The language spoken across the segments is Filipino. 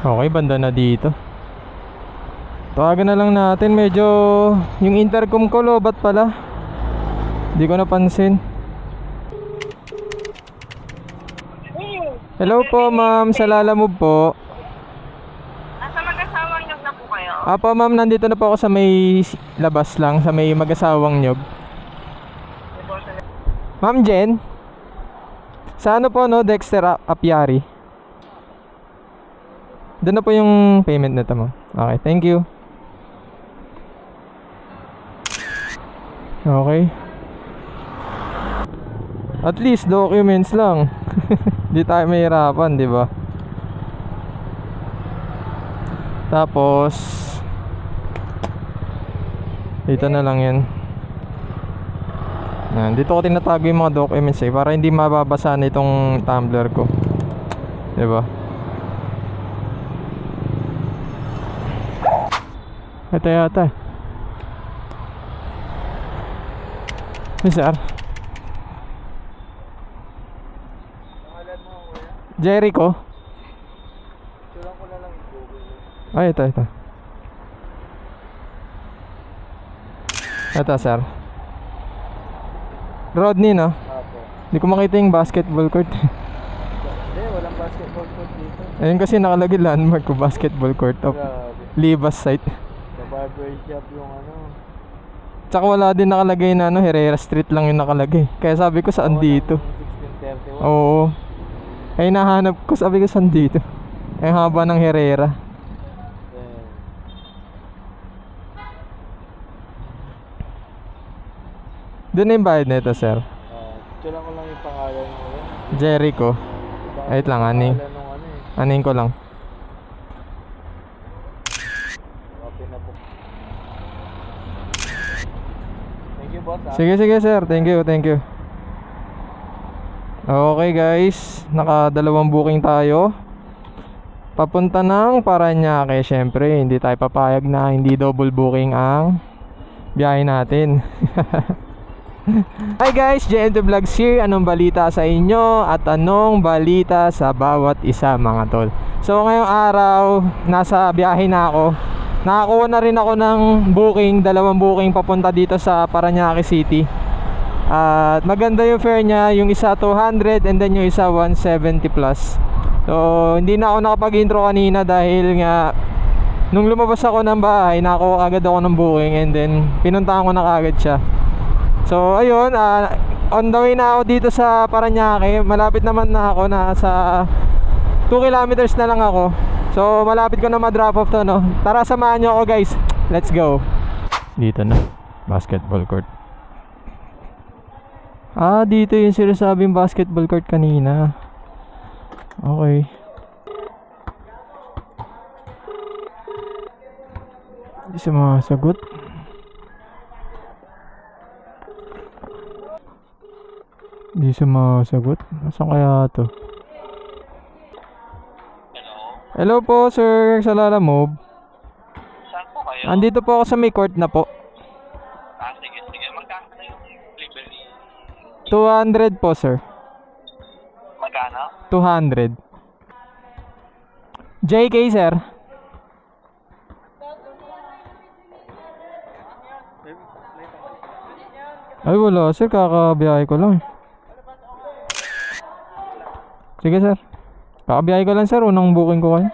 Okay, banda na dito. Tawagan na lang natin. Medyo yung intercom ko lobat pala. Hindi ko napansin. Hello po ma'am, sa Lalamove po. Nasa mag-asawang nyog na po kayo? Apo ma'am, nandito na po ako sa may labas lang, sa may mag-asawang nyog. Ma'am Jen, sa ano po no, Dexter Apiari. Doon na po yung payment nito mo. Okay, thank you. Okay. At least documents lang. Di tayo mahirapan, di ba? Tapos dito na lang yan. Dito ko tinatago yung mga documents para hindi mababasa na itong tumbler ko. Di ba? Ito yata. Hey sir. Jericho. Ay, ito. Ito sir. Rodney no? Hindi ko makita yung basketball court. Hindi, walang basketball court dito. Ayun kasi nakalagay landmark ko, basketball court of Libas site. Sa barber shop yung ano. Tsaka wala din nakalagay na Herrera Street lang yung nakalagay. Kaya sabi ko saan dito? 1631. Oo. Ay nahanap ko, sabi ko saan dito? Ay haba ng Herrera. Doon na yung bayad na ito sir. Ito lang ko lang yung pangalan mo. Jericho. Ayot lang, aning. Aning ko lang. Okay na po. Thank you boss. Sige sir, thank you. Okay guys, nakadalawang booking tayo. Papunta ng Parañaque. Syempre, hindi tayo papayag na hindi double booking ang biyahe natin. Hi guys, JN2 Vlogs here. Anong balita sa inyo at anong balita sa bawat isa mga tol? So ngayong araw, nasa biyahe na ako. Nakakuha na rin ako ng booking, dalawang booking papunta dito sa Parañaque City. At maganda yung fare niya, yung isa 200 and then yung isa 170 plus. So hindi na ako nakapag-intro kanina dahil nga nung lumabas ako ng bahay, nakakuha agad ako ng booking and then pinuntahan ko na kagad siya. So ayun, on the way na ako dito sa Parañaque. Malapit naman na ako, nasa 2 kilometers na lang ako. So malapit ko na ma-drop off to no. Tara samahan nyo ako guys, let's go. Dito na, basketball court. Dito yung sinasabing basketball court kanina. Okay. Hindi sumasagot. Hindi sumasagot. Nasaan kaya to? Hello po sir, sa Lalamove. Saan po kayo? Andito po ako sa may court na po. Sige. Magkano na yung livery? 200 po sir. Magkano? 200. JK sir. Ay wala sir, kakabiyahe ko lang. Sige sir, kakabiyahe ko lang sir, unang booking ko kayo.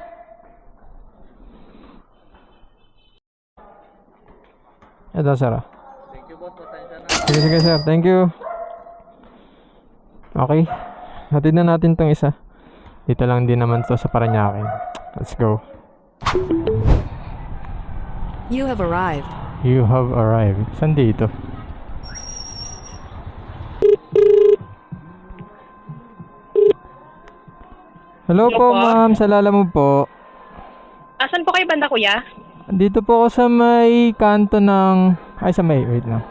Ito sir. Thank you boss, pasensya na. Sige sir, thank you. Okay, hatid na natin tong isa. Dito lang din naman to sa Parañaque. Let's go. You have arrived. You have arrived. Saan dito? Hello po ma'am, sa Lalamove po. Asan po kayo banda kuya? Dito po ako sa may kanto ng... Ay, sa may... Wait lang.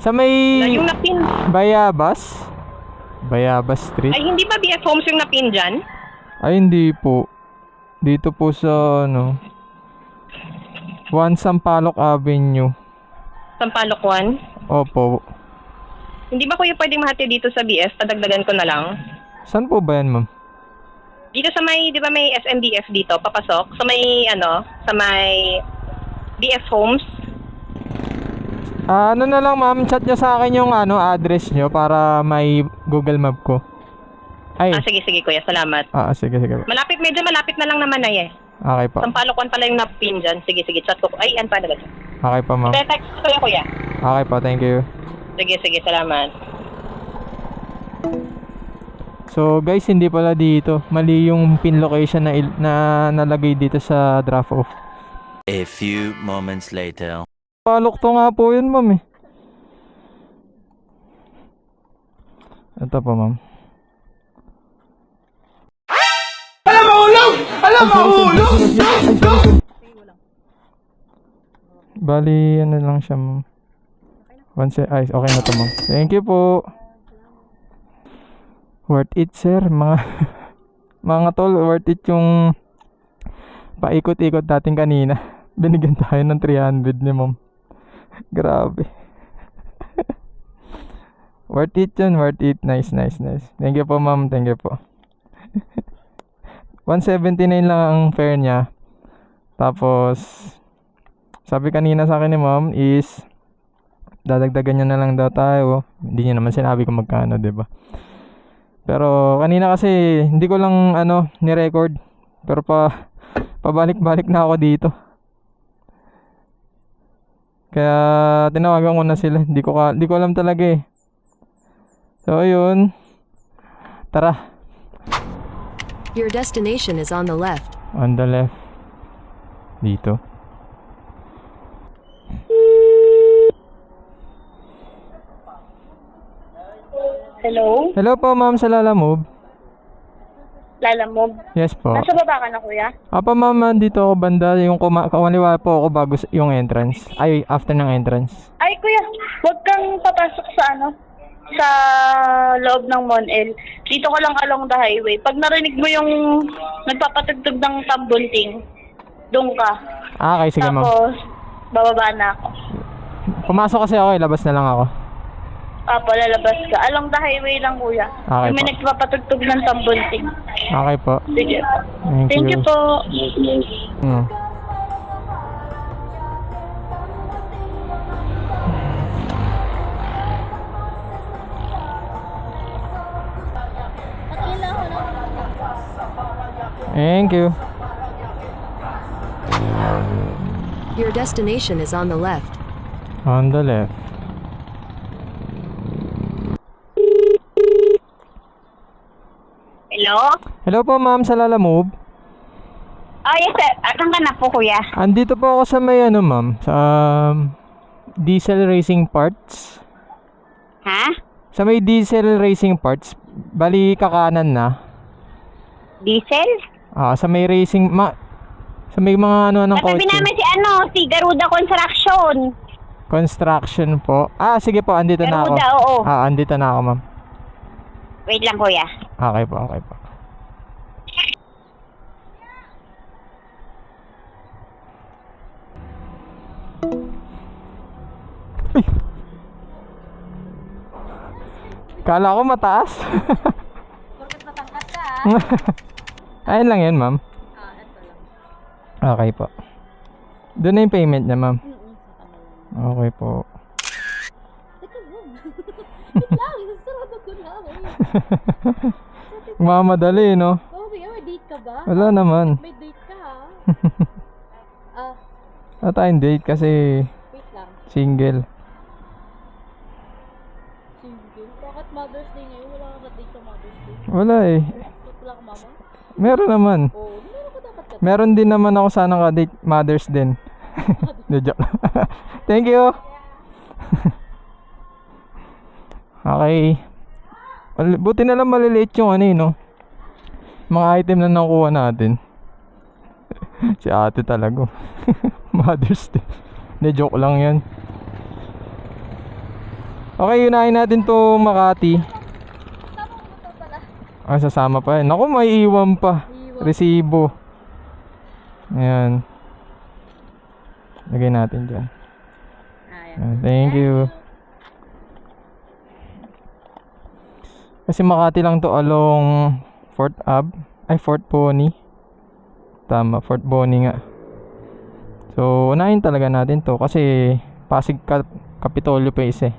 Sa may... Yung napin. Bayabas? Bayabas Street? Ay hindi ba BF Homes yung napin dyan? Ay, hindi po. Dito po sa, ano... 1 Sampaloc Avenue. Sampaloc 1? Opo. Hindi ba kuya pwedeng mahati dito sa BF? Padagdagan ko na lang. Saan po ba yan, ma'am? Dito sa may, di ba may SMDF dito, papasok? Sa may, sa may BF Homes. Ano na lang ma'am, chat nyo sa akin yung address nyo para may Google Map ko. Ay, Sige, kuya. Salamat. sige. Medyo malapit na lang naman ay eh. Okay po. Sampalocan pala yung napin dyan. Sige, chat ko. Ay, ano pa na ba? Okay po ma'am. Text ko yan, kuya. Okay po, thank you. Sige, salamat. So guys, hindi pala dito. Mali yung pin location na nalagay dito sa drop off. A few moments later. Palok to nga po yun ma'am eh. Ito po ma'am. Alam mahulog! Bali, ano lang siya ma'am. Ay, okay na to ma'am. Thank you po. Worth it sir, mga tol, worth it yung paikot-ikot natin kanina. Binigyan tayo ng 300 ni ma'am. Grabe. Worth it yun, worth it. Nice. Thank you po ma'am, thank you po. 179 lang ang fare niya. Tapos sabi kanina sa akin ni ma'am is dadagdagan niya na lang daw tayo. Hindi niya naman sinabi kung magkano, 'di ba? Pero kanina kasi hindi ko lang ni-record. Pero pabalik-balik na ako dito. Kaya tinawagan ko na sila. Hindi ko alam talaga eh. So ayun. Tara. Your destination is on the left. On the left. Dito. Hello? Hello po ma'am sa Lalamove. Lalamove. Yes po. Nasa baba ka na, kuya? Apa ma'am, dito ako banda. Yung kawaliwa po ako bago yung entrance. Ay, after ng entrance. Ay, kuya, huwag kang papasok sa sa loob ng Mon-El. Dito ka lang along the highway. Pag narinig mo yung nagpapatugtog ng tambunting, doon ka. Okay, sige ma'am. Tapos, bababa na ako. Pumasok kasi ako, labas na lang ako. Lalabas ka. Along the highway lang, kuya. Okay May po. nagpapatugtog ng tambunting. Okay po. Sige. Thank Thank you po. Hmm. Thank you. Your destination is on the left. On the left. Hello? Hello po ma'am sa Lalamove. Yes, sir. Saan ka na po, kuya? Andito po ako sa may ma'am, sa diesel racing parts. Ha? Sa may diesel racing parts, bali kakanan na. Diesel? Sa may racing, sa may mga ng Katabi kotse. namin si Garuda Construction. Construction po. Sige po, andito na ako. Garuda, oo. Andito na ako ma'am. Wait lang, kuya. Okay po. Ay. Kala ko mataas. Bakit matangkat ka Ayun lang yun, ma'am. Ito lang. Okay po. Doon na yung payment niya, ma'am. Sa kanila. Okay po. Teka lang. Wait lang, sarado ko na. Mamadali, no? Oh, may date ka ba? Wala naman. May date ka ha? Wala tayong date kasi Wait lang. single. Single. Bakit Mother's Day ngayon? Wala ka date sa Mother's Day? Wala eh. Wala ka mama? Meron naman. Oo, meron ko dapat ka. Meron din naman ako sana ka-date mothers din. No, joke. Thank you. Okay. Buti na lang maliliit yung no? Mga item na nakuha natin. Si ate talaga. Mothers Day. Hindi, joke lang yan. Okay, unahin natin to Makati. Sasama pa yan. Naku, may iwan pa. Resibo. Ayan. Lagay natin dyan. Thank you. Kasi Makati lang to along 4th Ave. Ay, Fort Boni. Tama, Fort Boni nga. So, unahin talaga natin to kasi Pasig Kapitolyo pa isa eh.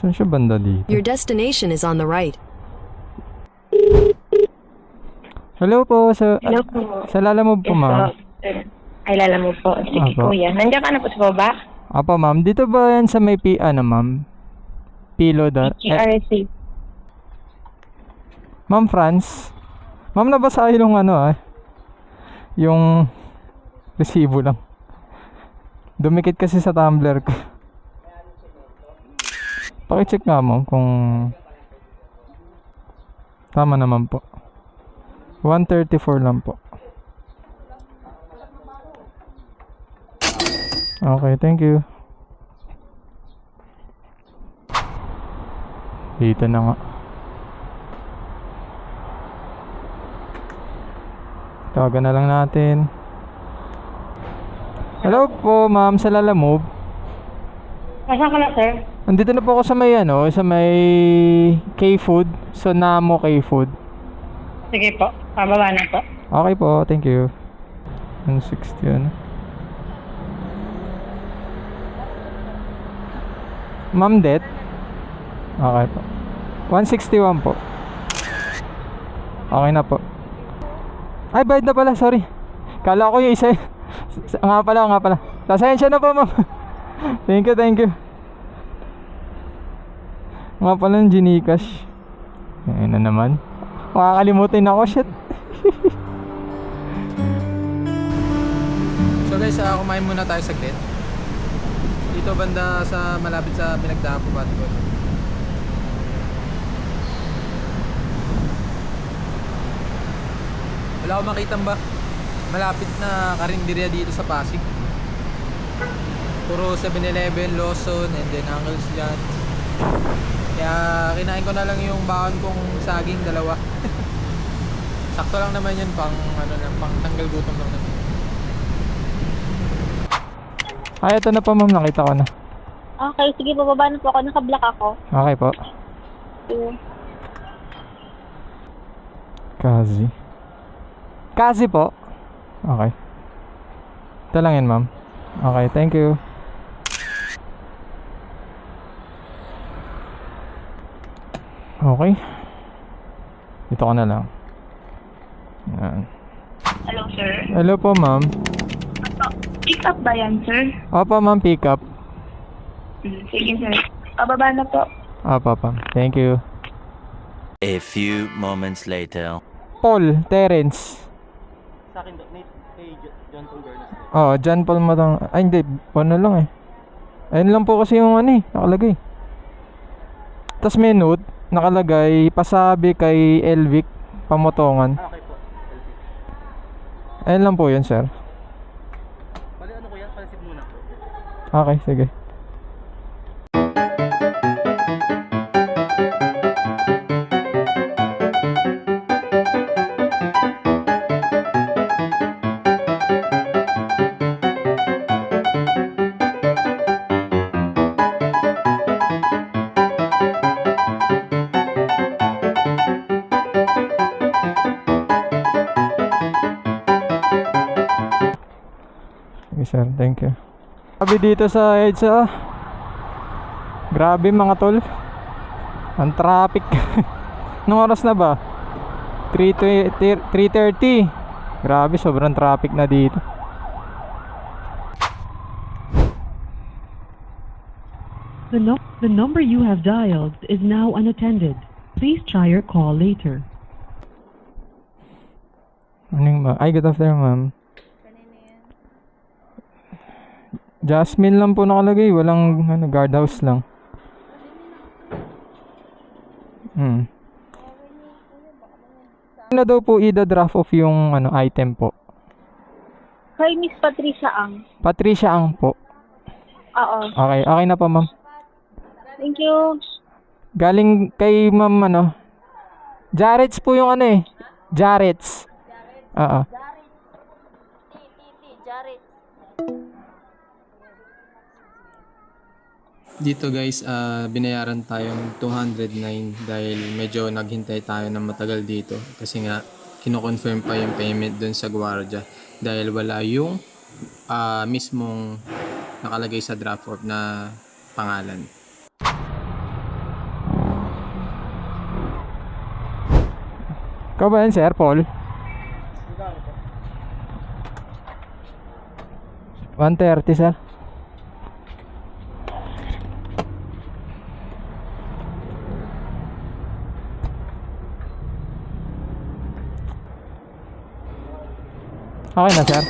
Saan siya banda dito? Your destination is on the right. Hello po, sa Hello po. sa Lalamove po, ma'am. Ay, lala mo po. Sige, Apo. kuya. Nandiyan ka na po sa baba? Apo, ma'am. Dito ba yan sa may ma'am? Pilodar. GRC. Ma'am France. Ma'am, nabasa yung yung resibo lang. Dumikit kasi sa tumbler ko. Pakicheck nga mo kung tama naman po. 134 lang po. Okay, thank you. Dito na nga. Tawagan na lang natin. Hello po, ma'am, sa Lalamove. Nasaan ka na, sir? Nandito na po ako sa may sa may K-Food. Sonamo K-Food. Sige po. Pababa na po. Okay po, thank you. 160 Ma'am Det. Okay po. 161 po. Okay na po. Ay, bayad na pala, sorry. Kala ko yung isa. Nga pala. Pasensya na po, ma'am. Thank you. Nga pala yung Gcash. Ayun na naman. Makakalimutin ako, shit. So guys, kumain muna tayo saglit. Dito banda sa malapit sa Pinagdaapo Batikon. Wala akong makitang malapit na karinderya dito sa Pasig. Puro 7-Eleven, Lawson, and then Uncle's dyan. Kaya kinain ko na lang yung baon kong saging, dalawa. Sakto lang naman yun, pang tanggal gutom lang naman. Ay, ito na po, ma'am, nakita ko na. Okay, sige, bababa na po ako. Naka-block ako. Okay po. Kazi po. Okay. Ito lang yun, ma'am. Okay, thank you. Okay. Dito ko na lang. Yan. Hello, sir. Hello po, ma'am. Pick up ba yan, sir? Opo, ma'am, pick up. Sige, sir. Pababa na po. Opo, ma'am. Thank you. A few moments later. Paul Terence. Sa akin, kay John Paul Garnas. Oh, John Paul Matang. Ay, hindi. Ano lang eh. Ayun lang po kasi yung nakalagay. Tapos may note, nakalagay, pasabi kay Elvic Pamotongan. Okay po. Ayun lang po yun, sir. Bali ano ko yan? Palasip muna po. Okay, sige. Sige, sir. Thank you. Grabe dito sa EDSA. Grabe mga tol. Ang traffic. Anong oras na ba? 3:30. Grabe, sobrang traffic na dito. The number you have dialed is now unattended. Please try your call later. Anong ba? Ay, good afternoon, ma'am. Jasmine lang po nakalagay. Walang guardhouse lang. Ano daw po i-draft off yung item po? Kay Miss Patricia Ang. Patricia Ang po. Oo. Okay na po, ma'am. Thank you. Galing kay ma'am Jarrett's po yung Jarrett's. Oo. Jared. Dito guys, binayaran tayong 209 dahil medyo naghintay tayo ng matagal dito kasi nga kino-confirm pa yung payment dun sa gwardiya dahil wala yung mismong nakalagay sa draft of na pangalan. Ikaw ba yan, Sir Paul? 130, sir. Okay na, sir.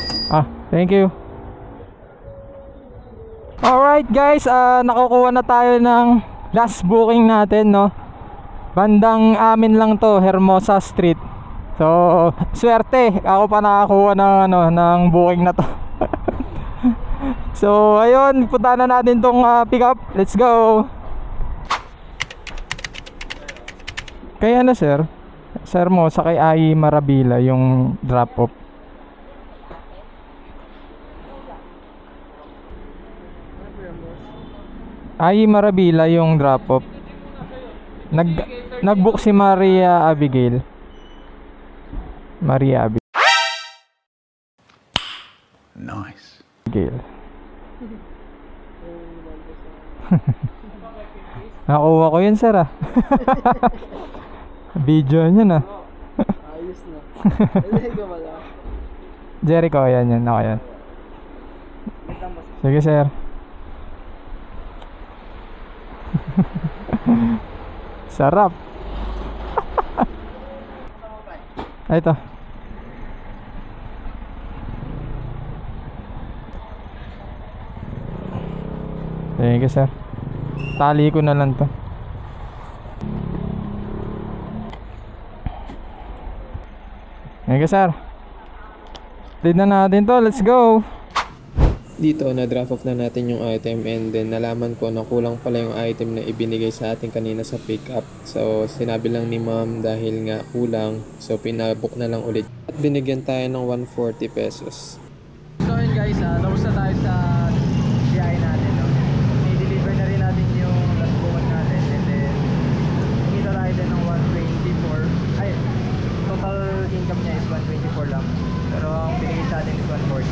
Thank you. Alright guys, nakukuha na tayo ng last booking natin, no? Bandang amin lang to, Hermosa Street. So, swerte, ako pa nakakuha ng booking na to. So, ayun, punta na natin tong pick up. Let's go. Kaya na, sir. Sir mo, sa kay Ai Marabila yung drop off. Ai Marabila yung drop off. Nag-book si Maria Abigail. Maria Abigail. Nice. Nakuha ko yun, sir, Video nyo na. Ayos na. Ikaw wala. Jericho, yan. Ako yan. Sige, sir. Sarap. Ito. Thank you, sir. Tali ko na lang to. Thank you, sir. Did na natin to. Let's go. Dito, na-draft off na natin yung item and then nalaman ko na kulang pala yung item na ibinigay sa atin kanina sa pickup. So, sinabi lang ni ma'am dahil nga kulang. So, pinabook na lang ulit. At binigyan tayo ng 140 pesos. So, yun guys, tapos na tayo sa biyahe natin. No? I-deliver na rin natin yung last bookan natin and then kumita tayo din ng 124. Ay, total income niya is 124 lang. Pero ang binigay sa atin is 140.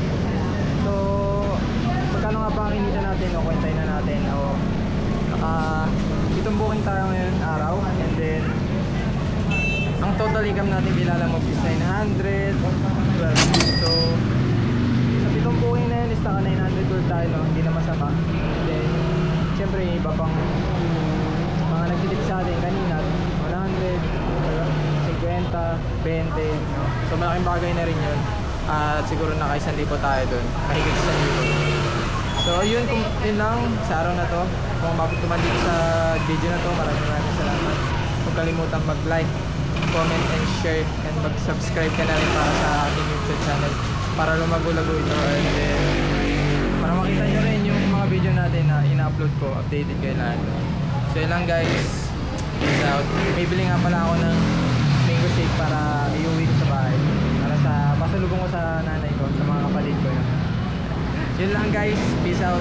So, magkano nga ba ang inita natin o kwentay na natin o itong booking tayo ngayon araw and then ang total income natin bilalamog is 912. So, sa pitong booking na yun is naka 912 tayo, no? Hindi na masama. And then, syempre iba pang mga nagtitip sa atin kanina 100, 50, 20, no? So malaking bagay na rin yun. At siguro naka 1,000 tayo dun, mahigit 1,000. So yun, yun lang sa araw na to. Kung mabot naman dito sa video na to, maraming salamat. Huwag kalimutan mag-like, comment and share, and mag-subscribe ka na rin para sa aking YouTube channel para lumago-lago ito and then para makita nyo rin yung mga video natin na ina-upload ko, updated kayo lahat. So yun lang guys, peace out. May bili nga pala ako ng mango shake para iuwi ko sa bahay para sa pasalubong ko sa nanay ko, sa mga kapatid ko. Yun lang guys, peace out.